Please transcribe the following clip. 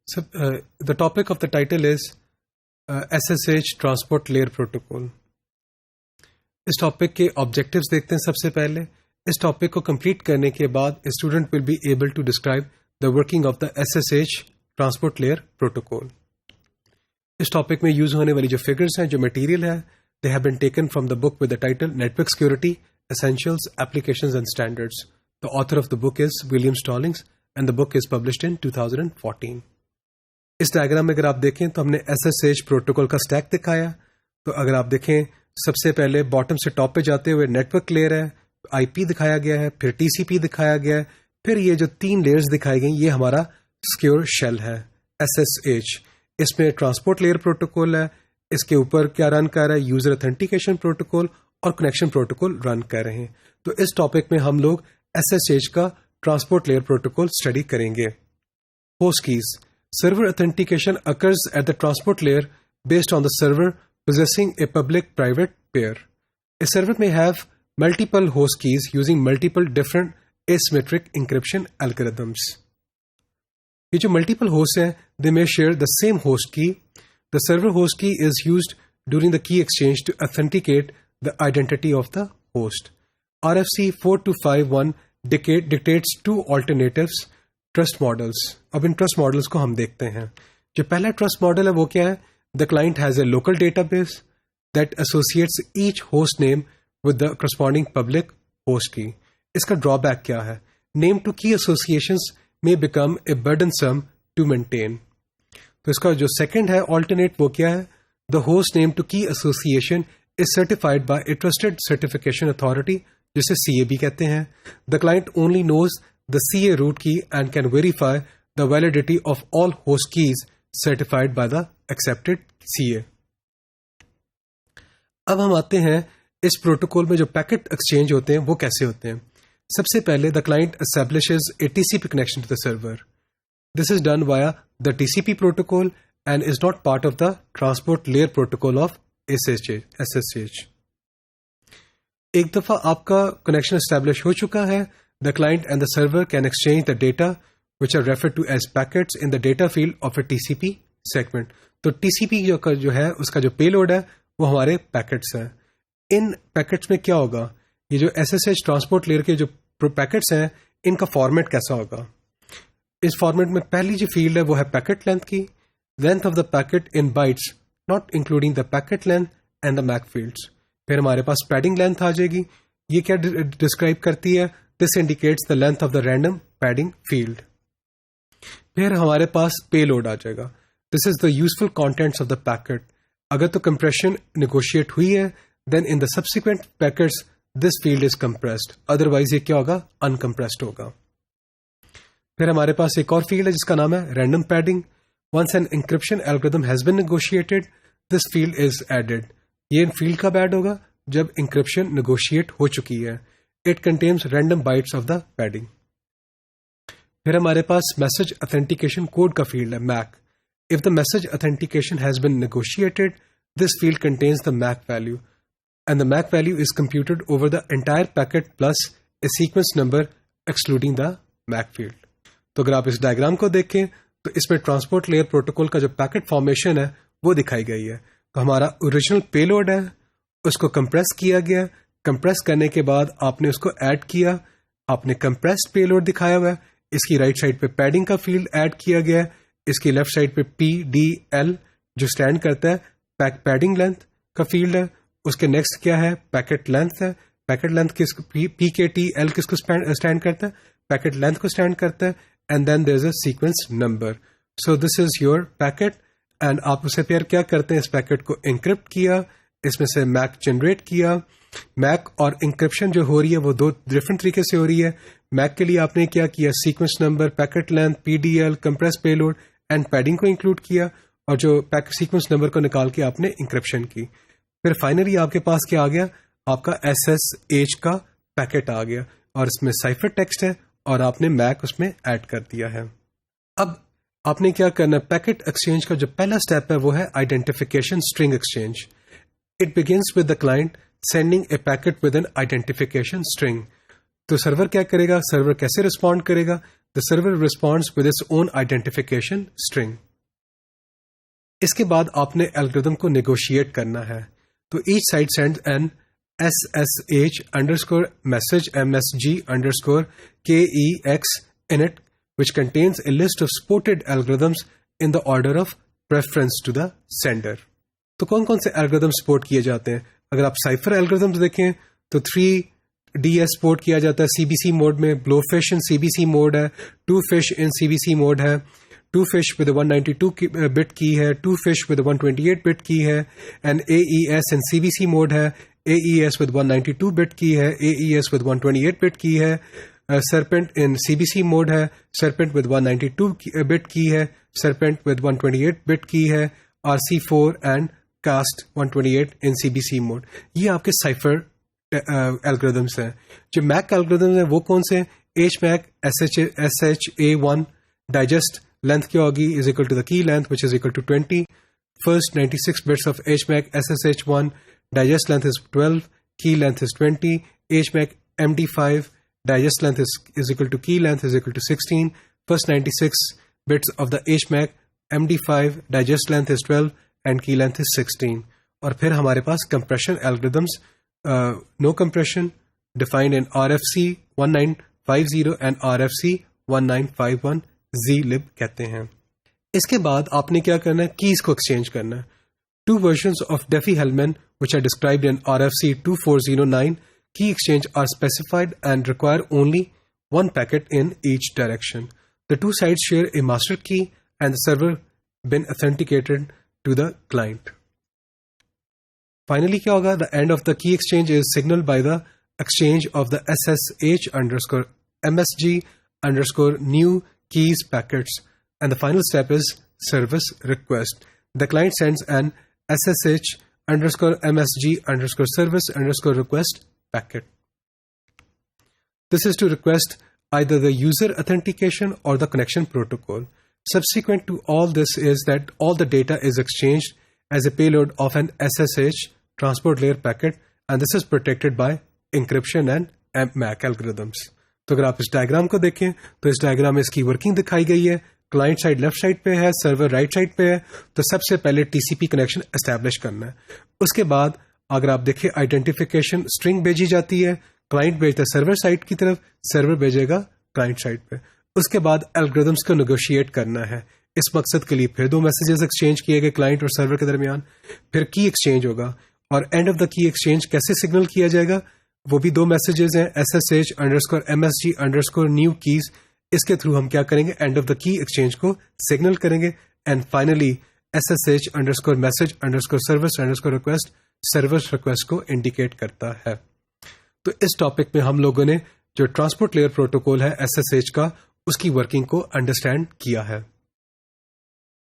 The topic of the title is SSH Transport Layer Protocol. Us topic کے objectives دیکھتے ہیں. سب سے پہلے اس ٹاپک کو کمپلیٹ کرنے کے بعد student will be able to describe the working of the SSH transport layer protocol. اس ٹاپک میں یوز ہونے والی جو فگرز ہیں, جو مٹیریل ہے, they have been taken from the book with the title Network Security Essentials Applications and Standards. The author of the book is William Stallings and the book is published in 2014. اس diagram میں اگر آپ دیکھیں تو ہم نے SSH protocol کا stack دکھایا. تو اگر آپ دیکھیں سب سے پہلے باٹم سے ٹاپ پہ جاتے ہوئے نیٹورک لیئر ہے, IP دکھایا گیا ہے, پھر TCP دکھایا گیا ہے, پھر یہ جو 3 لیئرز دکھائی گئی یہ ہمارا سیکیور شیل ہے SSH. اس میں ٹرانسپورٹ لیئر پروٹوکول ہے, اس کے اوپر کیا رن کر رہا ہے, یوزر اتھینٹیکیشن پروٹوکول اور کنیکشن پروٹوکول رن کر رہے ہیں. تو اس ٹاپک میں ہم لوگ SSH کا ٹرانسپورٹ لیئر پروٹوکول اسٹڈی کریں گے. Host keys. Server authentication occurs at the transport layer based on the server possessing a public-private pair. A server may have multiple host keys using multiple different asymmetric encryption algorithms. یہ جو multiple hosts ہیں, they may share the same host key. The server host key is used during the key exchange to authenticate the identity of the host. RFC 4251 dictates 2 alternatives. Trust models. اب ان trust models کو ہم دیکھتے ہیں. جو پہلا trust model ہے وہ کیا ہے, the client has a local database that associates each host name with the corresponding public host key. اس کا ڈرا بیک کیا ہے, نیم ٹو کی ایسوسیشنز میں become a burdensome to maintain. تو اس کا جو سیکنڈ ہے آلٹرنیٹ وہ کیا ہے, دا ہوسٹ نیم ٹو کی association is certified by a trusted certification authority, جسے CAB کہتے ہیں. The client only knows the CA root key and can verify the validity of all host keys certified by the accepted CA. اب ہم آتے ہیں اس protocol میں جو packet exchange ہوتے ہیں وہ کیسے ہوتے ہیں. سب سے پہلے the client establishes a TCP connection to the server. This is done via the TCP protocol and is not part of the transport layer protocol of SSH. ایک دفعہ آپ کا کنیکشن اسٹیبلش ہو چکا ہے, the client and the server can exchange the data which are referred to as packets in the data field of a TCP segment. تو TCP جو ہے اس کا جو پے لوڈ ہے وہ ہمارے پیکٹس ہیں. ان پیکٹس میں کیا ہوگا, یہ جو SSH ٹرانسپورٹ لیئر کے جو پیکٹس ہیں ان کا فارمیٹ کیسا ہوگا. اس فارمیٹ میں پہلی جو فیلڈ ہے وہ ہے پیکٹ لینتھ کی. Length of the packet in bites not including the packet length and the make fields. پھر ہمارے پاس پیڈنگ لینتھ آ جائے گی. یہ کیا ڈسکرائب کرتی ہے, This indicates the length of the random padding field. پھر ہمارے پاس پے لوڈ آ جائے گا. This is the useful contents of the packet. اگر تو compression negotiate ہوئی ہے, then in the subsequent packets this field is compressed. Otherwise یہ کیا ہوگا, uncompressed ہوگا. پھر ہمارے پاس ایک اور فیلڈ ہے جس کا نام ہے random padding. Once an encryption algorithm has been negotiated, this field is added. یہ فیلڈ کب ایڈ ہوگا, جب انکرپشن نیگوشیٹ ہو چکی ہے. It contains random bytes of the padding. پھر ہمارے پاس میسج اتھینٹیکیشن کوڈ کا فیلڈ ہے MAC. If the message authentication has been negotiated, this field contains the MAC value, and the MAC value is computed over the entire packet plus a sequence number excluding the MAC field. تو اگر آپ اس diagram کو دیکھیں تو اس میں transport layer protocol کا جو packet formation ہے وہ دکھائی گئی ہے. تو ہمارا اوریجنل پے لوڈ ہے, اس کو کمپریس کیا گیا. کمپریس کرنے کے بعد آپ نے اس کو ایڈ کیا, آپ نے کمپریسڈ پے لوڈ دکھایا ہوا ہے. اس کی رائٹ سائڈ پہ پیڈنگ کا فیلڈ ایڈ کیا گیا ہے. اس کی لیفٹ سائڈ پہ PDL جو اسٹینڈ کرتا ہے پیڈنگ لینتھ کا فیلڈ ہے. اس کے نیکسٹ کیا ہے, پیکٹ لینتھ ہے. پیکٹ لینتھ کس PKTL کس کو اسٹینڈ کرتا ہے, پیکٹ لینتھ کو اسٹینڈ کرتا ہے. And then there is a sequence number. So this is your packet. And آپ اسے پھر کیا کرتے ہیں, اس پیکٹ کو انکرپٹ کیا, اس میں سے میک جنریٹ کیا. میک اور انکرپشن جو ہو رہی ہے وہ 2 ڈفرنٹ طریقے سے ہو رہی ہے. میک کے لیے آپ نے کیا sequence number, packet length, PDL, compress payload and padding کو انکلوڈ کیا, اور جو سیکوینس نمبر کو نکال کے آپ نے انکرپشن کی. پھر فائنلی آپ کے پاس کیا آ گیا, آپ کا SSH کا پیکٹ آ گیا, اور اس میں سائفر ٹیکسٹ ہے اور آپ نے میک اس میں ایڈ کر دیا ہے. اب آپ نے کیا کرنا ہے, پیکٹ ایکسچینج کا جو پہلا اسٹیپ ہے وہ ہے identification string exchange. It begins with the client sending a packet with an identification string. تو سرور کیا کرے گا, سرور کیسے رسپونڈ کرے گا, the server responds with its own identification string. اس کے بعد آپ نے الگوریدم کو نیگوشیٹ کرنا ہے. تو each side send an SSH underscore message MSG underscore KEX init, which contains a list of supported algorithms in the order of preference to the sender. تو کون کون سے الگوریدم سپورٹ کیے جاتے ہیں؟ اگر آپ سائفر الگوریدم دیکھیں تو 3DS سپورٹ کیا جاتا ہے CBC موڈ میں. بلو فش ان CBC موڈ ہے. 2fish ان CBC موڈ ہے. 2fish with a 192 bit key ہے. 2fish with a 128 bit key ہے. and AES in CBC mode ہے. AES with 192 bit key ہے. AES with 128 bit key ہے. Serpent in CBC mode ہے. Serpent with 192 bit key ہے. Serpent with 128 bit key ہے. RC4 and Cast 128 in CBC mode. یہ آپ کے cipher algorithms ہیں. جو میک الگوریدمس ہیں وہ کون سے ہیں؟ HMAC SHA1 digest length کیا ہوگی is equal to the key length which is equal to 20. First 96 bits of HMAC SSH1 digest length is 12, key length is 20. HMAC MD5 digest length is equal to key length is equal to 16. First 96 bits of the HMAC MD5 digest length is 12 and key length is 16. اور پھر ہمارے پاس compression algorithms, no compression defined in RFC 1950 and RFC 1951 zlib کہتے ہیں. اس کے بعد آپ نے کیا کرنا ہے؟ کیز کو ایکسچینج کرنا ہے. Two versions of Diffie-Hellman which are described in RFC 2409 key exchange are specified and require only one packet in each direction. The two sides share a master key and the server been authenticated to the client. Finally کیا ہوگا؟ The end of the key exchange is signaled by the exchange of the SSH underscore MSG underscore new keys packets, and the final step is service request. The client sends an SSH underscore MSG underscore service underscore request packet. This is to request either the user authentication or the connection protocol. Subsequent to all this is that all the data is exchanged as a payload of an SSH transport layer packet, and this is protected by encryption and MAC algorithms. تو اگر آپ اس diagram کو دیکھیں تو اس diagram میں اس کی working دکھائی گئی ہے. کلائنٹ سائڈ لیفٹ سائڈ پہ ہے, سرور رائٹ سائڈ پہ ہے. تو سب سے پہلے TCP کنیکشن اسٹیبلش کرنا ہے. اس کے بعد اگر آپ دیکھیں آئیڈینٹیفیکیشن اسٹرنگ بھیجی جاتی ہے. کلائنٹ بھیجتا ہے سرور سائڈ کی طرف, سرور بھیجے گا کلائنٹ سائڈ پہ. اس کے بعد الگوریدمس کو نیگوشیٹ کرنا ہے. اس مقصد کے لیے پھر 2 میسیجز ایکسچینج کیے گئے کلائنٹ اور سرور کے درمیان. پھر کی ایکسچینج ہوگا, اور اینڈ آف دا کی ایکسچینج کیسے سگنل کیا جائے گا؟ وہ بھی 2 میسیجز ہیں, SSH underscore MSG underscore new keys. اس کے تھرو ہم کیا کریں گے؟ اینڈ آف دا کی ایکسچینج کو سگنل کریں گے. And finally SSH underscore message underscore service underscore request service request کو انڈیکیٹ کرتا ہے. تو اس ٹاپک میں ہم لوگوں نے جو ٹرانسپورٹ لیئر پروٹوکول ہے SSH کا, اس کی ورکنگ کو انڈرسٹینڈ کیا ہے.